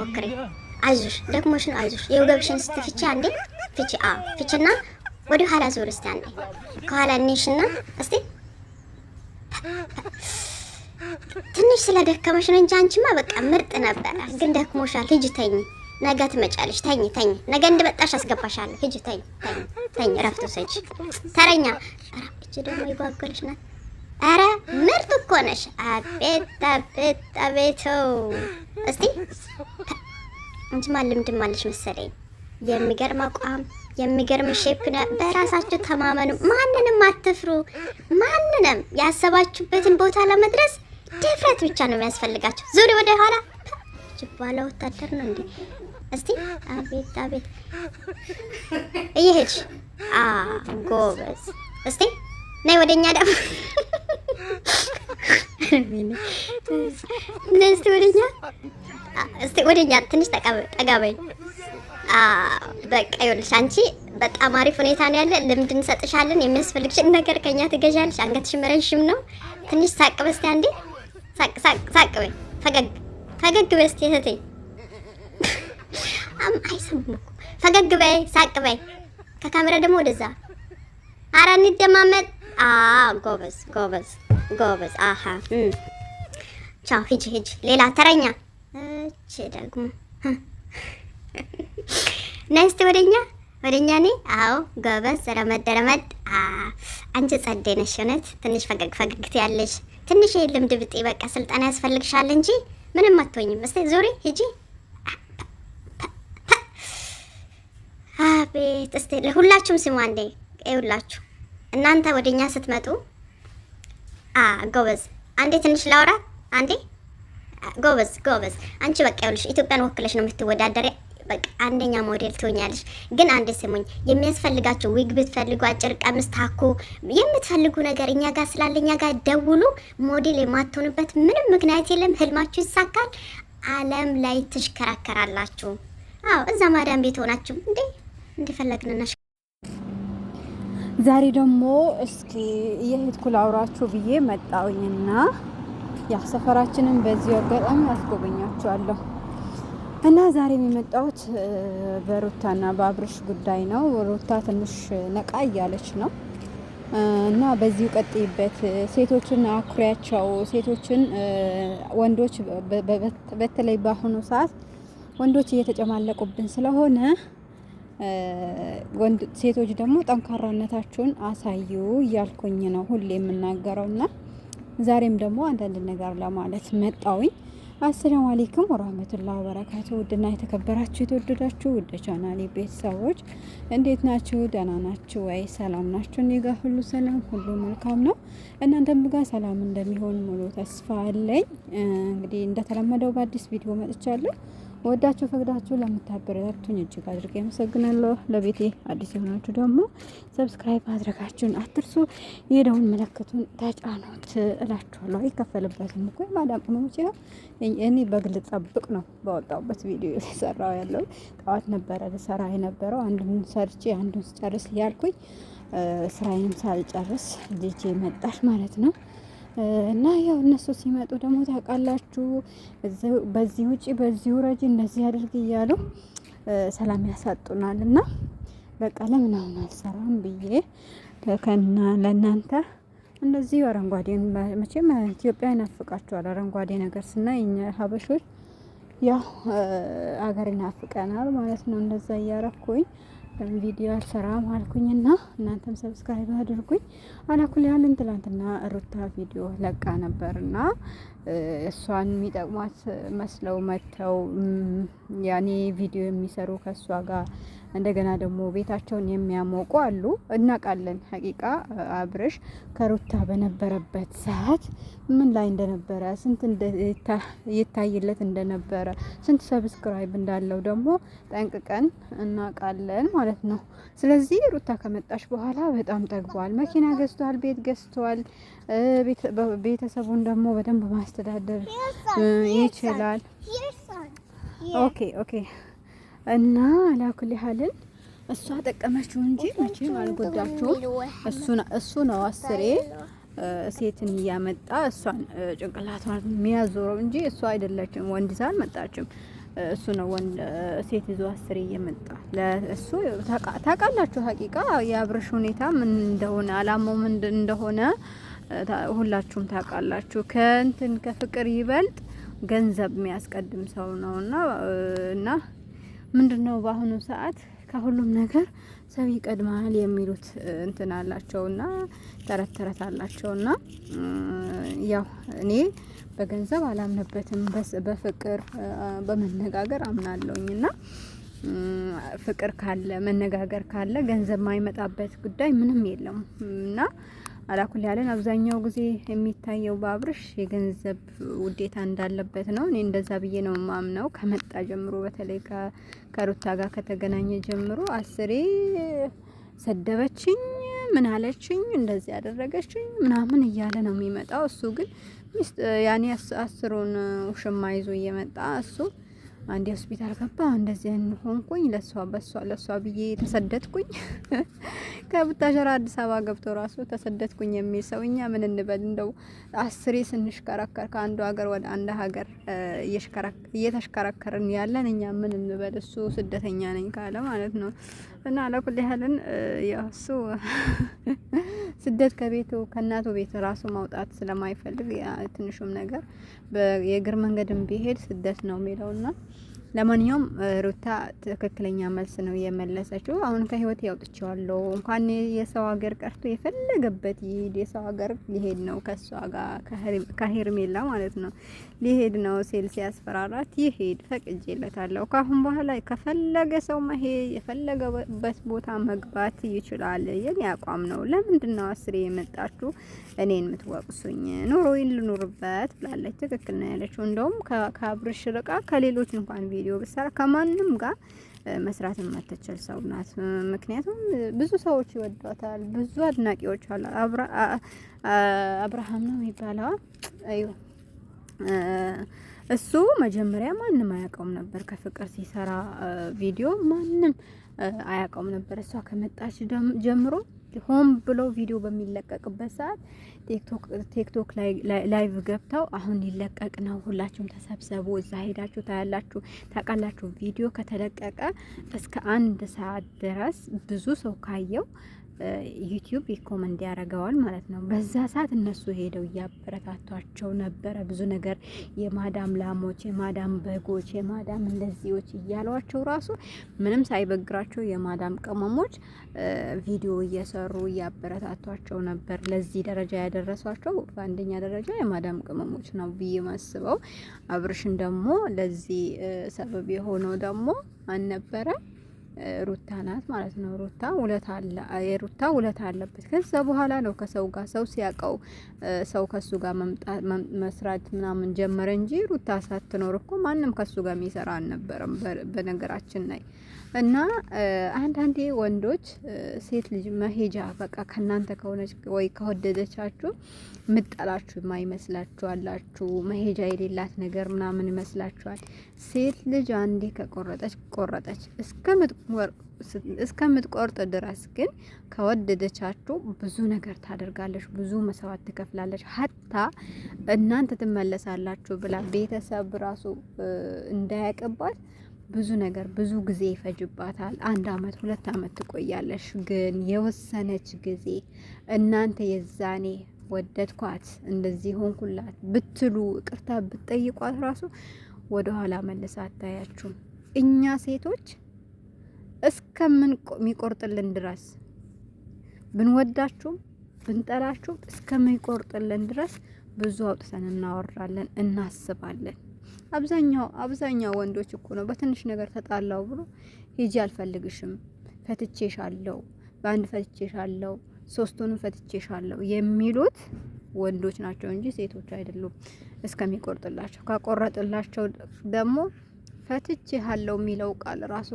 ሞክሪ። አይዞሽ ደክሞሽ ነው። አይዞሽ የወገብሽን ስትፍቺ አንዴ ፍቺ። ፍቺና ወደ ኋላ ዞር እስቲ አንዴ ከኋላ እንሽና እስቲ ትንሽ ስለደከመሽ ነው እንጂ አንቺማ በቃ ምርጥ ነበረ። ግን ደክሞሻል። ሂጂ ተኝ፣ ነገ ትመጫለሽ። ተኝ። ነገ እንደመጣሽ አስገባሻለሁ። ሂጂ ተኝ፣ እረፍት ውሰጂ። ተረኛ እቺ ደግሞ ይጓጓልሽ ናት። አረ ምርጥ እኮ ነሽ። አቤት እስቲ አንቺማ ልምድም አለሽ መሰለኝ። የሚገርም አቋም፣ የሚገርም ሼፕ ነው። በራሳችሁ ተማመኑ። ማንንም አትፍሩ። ማንንም ያሰባችሁበትን ቦታ ለመድረስ ድፍረት ብቻ ነው የሚያስፈልጋቸው። ዙሪ ወደ ኋላ ጅባላ ወታደር ነው እንዴ? እስቲ አቤት እየሄድሽ ጎበዝ። እስቲ ነይ ወደኛ ደግሞ እስቲ ወደኛ ትንሽ ጠጋ በይ። በቃ ይኸውልሽ አንቺ በጣም አሪፍ ሁኔታ ነው ያለ። ልምድ እንሰጥሻለን። የሚያስፈልግሽን ነገር ከኛ ትገዣለሽ። አንገትሽም ረዥም ነው። ትንሽ ሳቅ በስቲ አንዴ ሳቅ በይ። ፈገግ በይ እስቲ እህቴ። አይሰሙም እኮ። ፈገግ በይ፣ ሳቅ በይ። ከካሜራ ደግሞ ወደዛ። ኧረ እንደማመጥ። ጎበዝ። አሃ ቻው። ሂጂ። ሌላ ተረኛ። እቺ ደግሞ ነይ እስቲ ወደኛ ነይ። አዎ ጎበዝ። ረመድ አንቺ ጸዴ ነሽ እውነት። ትንሽ ፈገግት ያለሽ ትንሽ ልምድ ብጤ በቃ ስልጠና ያስፈልግሻል እንጂ ምንም አትሆኝም። እስቲ ዞሪ ሂጂ። አቤት እስቲ ለሁላችሁም ስሙ አንዴ። ይኸውላችሁ እናንተ ወደኛ ስትመጡ ጎበዝ። አንዴ ትንሽ ላውራ አንዴ። ጎበዝ። አንቺ በቃ ይኸውልሽ ኢትዮጵያን ወክለሽ ነው የምትወዳደሪ። በቃ አንደኛ ሞዴል ትሆኛለሽ። ግን አንድ ስሙኝ፣ የሚያስፈልጋችሁ ዊግ ብትፈልጉ፣ አጭር ቀሚስ፣ ታኮ የምትፈልጉ ነገር እኛ ጋር ስላለ እኛ ጋር ደውሉ። ሞዴል የማትሆንበት ምንም ምክንያት የለም። ህልማችሁ ይሳካል። ዓለም ላይ ትሽከራከራላችሁ። እዛ ማዳም ቤት ሆናችሁ እንደፈለግንና ዛሬ ደግሞ እስኪ የሄድኩ ላውራችሁ ብዬ መጣውኝና ያ ሰፈራችንን በዚህ አጋጣሚ አስጎበኛችኋለሁ። እና ዛሬ የመጣሁት በሩታና በአብርሽ ጉዳይ ነው። ሩታ ትንሽ ነቃ እያለች ነው እና በዚሁ ቀጥይበት። ሴቶችን አኩሪያቸው። ሴቶችን ወንዶች በተለይ በአሁኑ ሰዓት ወንዶች እየተጨማለቁብን ስለሆነ ሴቶች ደግሞ ጠንካራነታችሁን አሳዩ እያልኩኝ ነው ሁሌ የምናገረውና ዛሬም ደግሞ አንዳንድ ነገር ለማለት መጣውኝ። አሰላሙ አለይኩም ወራህመቱላሂ ወበረካቱ። ውድና የተከበራችሁ የተወደዳችሁ ውድ ቻናሌ ቤተሰቦች እንዴት ናችሁ? ደህና ናችሁ ወይ? ሰላም ናችሁ? እኔ ጋር ሁሉ ሰላም፣ ሁሉ መልካም ነው። እናንተም ጋር ሰላም እንደሚሆን ሙሉ ተስፋ አለኝ። እንግዲህ እንደተለመደው በአዲስ ቪዲዮ መጥቻለሁ። ወዳችሁ ፈቅዳችሁ ለምታበረታቱኝ እጅግ አድርጌ አመሰግናለሁ። ለቤቴ አዲስ የሆናችሁ ደግሞ ሰብስክራይብ ማድረጋችሁን አትርሱ። የደውል ምልክቱን ተጫኑት እላችኋለሁ። አይከፈልበትም እኮ ማዳም ቅመሞች። እኔ በግል ጠብቅ ነው በወጣሁበት ቪዲዮ የሰራው ያለው። ጠዋት ነበረ ልሰራ የነበረው አንዱን ሰርቼ አንዱን ስጨርስ እያልኩኝ ስራዬንም ሳልጨርስ ልጄ መጣች ማለት ነው። እና ያው እነሱ ሲመጡ ደግሞ ታውቃላችሁ በዚህ ውጪ በዚህ ውረጂ እንደዚህ አድርግ እያሉ ሰላም ያሳጡናል። እና በቃ ለምን አሁን አልሰራም ብዬ ለእናንተ እንደዚህ አረንጓዴ መቼም ኢትዮጵያ ይናፍቃችኋል። አረንጓዴ ነገር ስናይ እኛ ሀበሾች ያው አገር ይናፍቀናል ማለት ነው። እንደዛ እያረኩኝ ቪዲዮ አልሰራም አልኩኝና እናንተም ሰብስክራይብ አድርጉኝ። አላኩል ያለን ትላንትና ሩታ ቪዲዮ ለቃ ነበርና እሷን የሚጠቅሟት መስለው መተው ያኔ ቪዲዮ የሚሰሩ ከሷ ጋር እንደገና ደግሞ ቤታቸውን የሚያሞቁ አሉ። እናውቃለን። ሀቂቃ አብርሽ ከሩታ በነበረበት ሰዓት ምን ላይ እንደነበረ ስንት ይታይለት እንደነበረ ስንት ሰብስክራይብ እንዳለው ደግሞ ጠንቅቀን እናውቃለን ማለት ነው። ስለዚህ ሩታ ከመጣች በኋላ በጣም ጠግቧል። መኪና ገዝቷል፣ ቤት ገዝቷል። ቤተሰቡን ደግሞ በደንብ ማስተዳደር ይችላል። ኦኬ እና አላኩል ያህልን እሷ ጠቀመችው እንጂ መቼም አልጎዳችውም። እሱ ነው አስሬ ሴትን እያመጣ እሷን ጭንቅላቷን የሚያዞረው እንጂ እሷ አይደለችም። ወንድ ይዛ አልመጣችም። እሱ ነው ወንድ ሴት ይዞ 10 እየመጣ ለእሱ ታውቃላችሁ። ሀቂቃ የአብርሽ ሁኔታ ምን እንደሆነ አላማው ምን እንደሆነ ሁላችሁም ታውቃላችሁ። ከፍቅር ይበልጥ ገንዘብ የሚያስቀድም ሰው ነውና ምንድነው በአሁኑ ሰዓት ከሁሉም ነገር ሰው ይቀድማል የሚሉት እንትን አላቸውና ተረት አላቸውና ያው እኔ በገንዘብ አላምነበትም። በፍቅር በመነጋገር አምናለሁኝና ፍቅር ካለ መነጋገር ካለ ገንዘብ ማይመጣበት ጉዳይ ምንም የለም እና አላኩል ያለን አብዛኛው ጊዜ የሚታየው በአብርሽ የገንዘብ ውዴታ እንዳለበት ነው። እኔ እንደዛ ብዬ ነው ማምነው። ከመጣ ጀምሮ በተለይ ከሩታ ጋር ከተገናኘ ጀምሮ 10 ሰደበችኝ፣ ምን አለችኝ፣ እንደዚህ ያደረገችኝ ምናምን እያለ ነው የሚመጣው። እሱ ግን ያኔ 10ሩን ውሽማ ይዞ እየመጣ እሱ አንዴ ሆስፒታል ገባ፣ እንደዚህ ሆንኩኝ፣ ለሷ ብዬ ተሰደድኩኝ። ከቡታጀራ አዲስ አበባ ገብቶ ራሱ ተሰደድኩኝ የሚል ሰው እኛ ምን እንበል? እንደው 10 ስንሽከረከር ከአንዱ ሀገር ወደ አንድ ሀገር እየተሽከረከርን ያለን እኛ ምን እንበል? እሱ ስደተኛ ነኝ ካለ ማለት ነው። እና ለኩል ያህልን እሱ ስደት ከእናቱ ቤት ራሱ ማውጣት ስለማይፈልግ ትንሹም ነገር የእግር መንገድም ቢሄድ ስደት ነው የሚለውና ለማንኛውም ሩታ ትክክለኛ መልስ ነው የመለሰችው። አሁን ከህይወት ያውጥቻለሁ እንኳን የሰው ሀገር ቀርቶ የፈለገበት ይሄድ የሰው ሀገር ሊሄድ ነው ከሷ ጋር ከሄርሜላ ማለት ነው ሊሄድ ነው ሲል ሲያስፈራራት ይሄድ ፈቅጄለታለሁ። ካሁን በኋላ ከፈለገ ሰው መሄድ የፈለገበት ቦታ መግባት ይችላል። የኔ አቋም ነው። ለምንድነው 10 የመጣችሁ እኔን የምትወቅሱኝ? ኑሮዬን ልኑርበት ብላለች። ትክክል ነው ያለችው። እንደውም ከአብርሽ ርቃ ከሌሎች እንኳን ቪዲዮ ብሰራ ከማንም ጋር መስራት የማትችል ሰው ናት። ምክንያቱም ብዙ ሰዎች ይወዷታል፣ ብዙ አድናቂዎች አሉ። አብርሃም ነው የሚባለው አይው እሱ መጀመሪያ ማንም አያውቀውም ነበር። ከፍቅር ሲሰራ ቪዲዮ ማንም አያውቀውም ነበር። እሷ ከመጣች ጀምሮ ሆም ብሎ ቪዲዮ በሚለቀቅበት ሰዓት ቲክቶክ ላይ ላይቭ ገብተው አሁን ሊለቀቅ ነው፣ ሁላችሁም ተሰብሰቡ፣ እዛ ሄዳችሁ ታያላችሁ። ታውቃላችሁ ቪዲዮ ከተለቀቀ እስከ 1 ሰዓት ድረስ ብዙ ሰው ካየው ዩቲዩብ ሪኮመንድ ያደርገዋል ማለት ነው። በዛ ሰዓት እነሱ ሄደው እያበረታቷቸው ነበረ። ብዙ ነገር የማዳም ላሞች፣ የማዳም በጎች፣ የማዳም እንደዚዎች እያሏቸው ራሱ ምንም ሳይበግራቸው የማዳም ቅመሞች ቪዲዮ እየሰሩ እያበረታቷቸው ነበር። ለዚህ ደረጃ ያደረሷቸው በአንደኛ ደረጃ የማዳም ቅመሞች ነው ብዬ ማስበው። አብርሽን ደግሞ ለዚህ ሰበብ የሆነው ደግሞ አልነበረ ሩታ ናት ማለት ነው። የሩታ ውለታ አለበት። ከዛ በኋላ ነው ከሰው ጋር ሰው ሲያቀው ሰው ከሱ ጋር መስራት ምናምን ጀመረ እንጂ ሩታ ሳትኖር እኮ ማንም ከሱ ጋር የሚሰራ አልነበረም በነገራችን ላይ። እና አንዳንዴ ወንዶች ሴት ልጅ መሄጃ በቃ ከናንተ ከሆነች ወይ ከወደደቻችሁ ምጣላችሁ የማይመስላችሁ አላችሁ። መሄጃ የሌላት ነገር ምናምን ይመስላችኋል። ሴት ልጅ አንዴ ቆረጠች እስከምትቆርጥ ድረስ ግን ከወደደቻችሁ ብዙ ነገር ታደርጋለች፣ ብዙ መስዋዕት ትከፍላለች። ሀታ እናንተ ትመለሳላችሁ ብላ ቤተሰብ ራሱ እንዳያቀባት ብዙ ነገር ብዙ ጊዜ ይፈጅባታል። 1 አመት 2 አመት ትቆያለሽ። ግን የወሰነች ጊዜ እናንተ የዛኔ ወደድኳት እንደዚህ ሆንኩላት ብትሉ ይቅርታ ብትጠይቋት ራሱ ወደ ኋላ መልሳ አታያችሁም። እኛ ሴቶች እስከሚቆርጥልን ድረስ ብንወዳችሁም ብንጠላችሁም እስከሚቆርጥልን ድረስ ብዙ አውጥተን እናወራለን፣ እናስባለን። አብዛኛው ወንዶች እኮ ነው በትንሽ ነገር ተጣላው ብሎ ሂጂ አልፈልግሽም፣ ፈትቼሻለሁ፣ በአንድ ፈትቼሻለሁ፣ 3ቱንም ፈትቼሻለሁ የሚሉት ወንዶች ናቸው እንጂ ሴቶች አይደሉም። እስከሚቆርጥላቸው ካቆረጥላቸው ደግሞ ፈትቼሃለሁ የሚለው ቃል ራሱ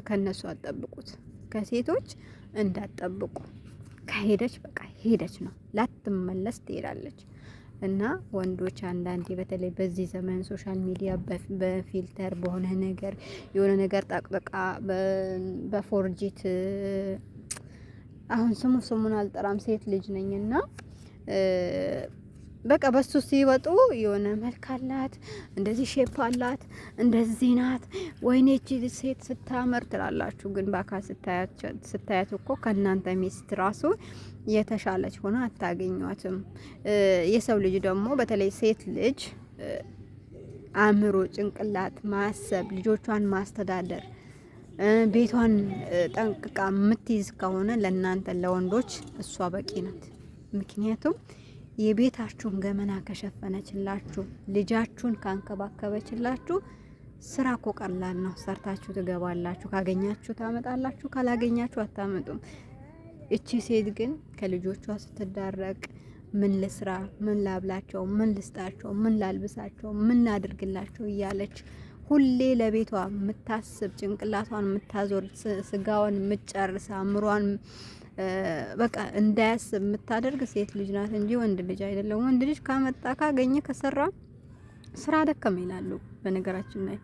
ከነሱ አጠብቁት፣ ከሴቶች እንዳጠብቁ። ከሄደች በቃ ሄደች ነው፣ ላትመለስ ትሄዳለች። እና ወንዶች አንዳንዴ በተለይ በዚህ ዘመን ሶሻል ሚዲያ በፊልተር በሆነ ነገር የሆነ ነገር ጠቅጥቃ በፎርጂት አሁን ስሙን አልጠራም ሴት ልጅ ነኝና በቃ በሱ ሲወጡ የሆነ መልክ አላት፣ እንደዚህ ሼፕ አላት፣ እንደዚህ ናት፣ ወይኔ እቺ ሴት ስታምር ትላላችሁ። ግን በአካል ስታያት እኮ ከእናንተ ሚስት ራሱ የተሻለች ሆና አታገኟትም። የሰው ልጅ ደግሞ በተለይ ሴት ልጅ አእምሮ፣ ጭንቅላት፣ ማሰብ፣ ልጆቿን ማስተዳደር፣ ቤቷን ጠንቅቃ የምትይዝ ከሆነ ለእናንተ ለወንዶች እሷ በቂ ናት። ምክንያቱም የቤታችሁን ገመና ከሸፈነችላችሁ፣ ልጃችሁን ካንከባከበችላችሁ፣ ስራ እኮ ቀላል ነው። ሰርታችሁ ትገባላችሁ። ካገኛችሁ ታመጣላችሁ፣ ካላገኛችሁ አታመጡም። እቺ ሴት ግን ከልጆቿ ስትዳረቅ ምን ልስራ፣ ምን ላብላቸው፣ ምን ልስጣቸው፣ ምን ላልብሳቸው፣ ምን ላድርግላቸው እያለች ሁሌ ለቤቷ የምታስብ ጭንቅላቷን የምታዞር ስጋዋን የምትጨርስ አእምሯን በቃ እንዳያስብ የምታደርግ ሴት ልጅ ናት እንጂ ወንድ ልጅ አይደለም። ወንድ ልጅ ካመጣ ካገኘ ከሰራ ስራ ደከመ ይላሉ። በነገራችን ላይ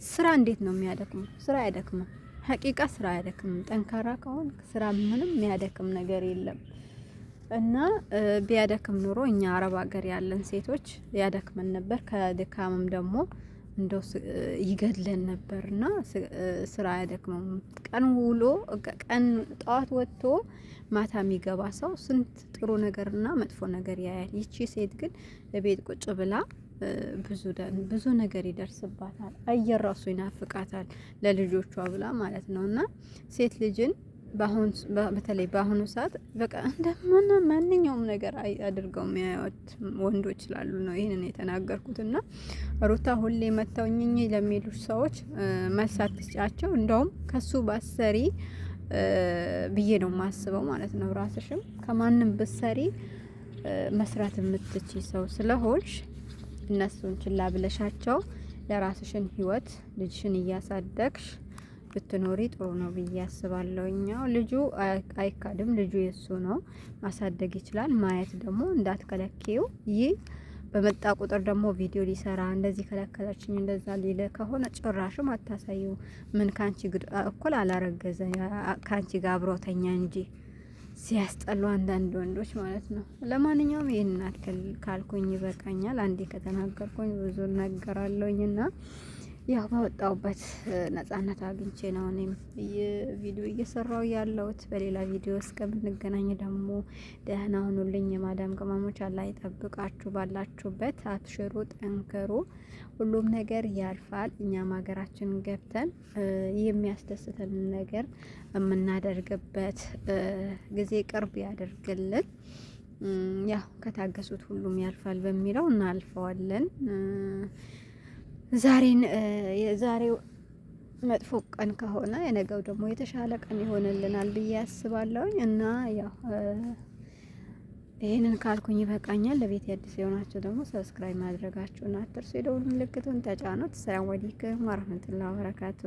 ስራ እንዴት ነው የሚያደክመው? ስራ አያደክምም። ሀቂቃ ስራ አያደክምም። ጠንካራ ከሆን ስራ ምንም የሚያደክም ነገር የለም። እና ቢያደክም ኑሮ እኛ አረብ ሀገር ያለን ሴቶች ያደክመን ነበር። ከድካምም ደግሞ እንደው ይገድለን ነበርና ስራ አያደክመም። ቀን ውሎ ቀን ጠዋት ወጥቶ ማታ የሚገባ ሰው ስንት ጥሩ ነገርና መጥፎ ነገር ያያል። ይቺ ሴት ግን ቤት ቁጭ ብላ ብዙ ነገር ይደርስባታል። አየር ራሱ ይናፍቃታል ለልጆቿ ብላ ማለት ነውና ሴት ልጅን በተለይ በአሁኑ ሰዓት በቃ እንደምን ማንኛውም ነገር አድርገው የሚያዩት ወንዶች ስላሉ ነው ይሄንን የተናገርኩትና ሩታ ሁሌ መተውኝኝ ለሚሉ ሰዎች መልሳት ትጫቸው። እንደውም ከሱ ባሰሪ ብዬ ነው ማስበው ማለት ነው። ራስሽም ከማንም ብሰሪ መስራት የምትቺ ሰው ስለሆንሽ እነሱን ችላ ብለሻቸው ለራስሽን ህይወት ልጅሽን እያሳደግሽ ብትኖሪ ጥሩ ነው ብዬ አስባለሁ። ልጁ አይካድም፣ ልጁ የሱ ነው፣ ማሳደግ ይችላል። ማየት ደግሞ እንዳትከለኪው። ይህ በመጣ ቁጥር ደግሞ ቪዲዮ ሊሰራ እንደዚህ ከለከለችኝ እንደዛ ሊለ ከሆነ ጭራሽም አታሳዩ። ምን ካንቺ እኩል አላረገዘ ካንቺ ጋር አብሮተኛ እንጂ ሲያስጠሉ አንዳንድ ወንዶች ማለት ነው። ለማንኛውም ይሄን አልከል ካልኩኝ ይበቃኛል። አንዴ ከተናገርኩኝ ብዙ ነገራለሁኝና ያው ባወጣውበት ነጻነት አግኝቼ ነው እኔም ቪዲዮ እየሰራው ያለሁት። በሌላ ቪዲዮ እስከምንገናኝ ደግሞ ደህና ሁኑልኝ። የማዳም ቅመሞች አላህ ይጠብቃችሁ። ባላችሁበት አትሽሩ፣ ጠንክሩ። ሁሉም ነገር ያልፋል። እኛም ሀገራችን ገብተን የሚያስደስተን ነገር የምናደርግበት ጊዜ ቅርብ ያደርግልን። ያው ከታገሱት ሁሉም ያልፋል በሚለው እናልፈዋለን። የዛሬው መጥፎ ቀን ከሆነ የነገው ደግሞ የተሻለ ቀን ይሆንልናል ብዬ አስባለሁኝ። እና ያው ይሄንን ካልኩኝ ይበቃኛል። ለቤት አዲስ የሆናችሁ ደግሞ ሰብስክራይብ ማድረጋችሁን አትርሱ። የደውል ምልክቱን ተጫኑት። ሰላም አለይኩም ወራህመቱላሂ ወበረካቱ።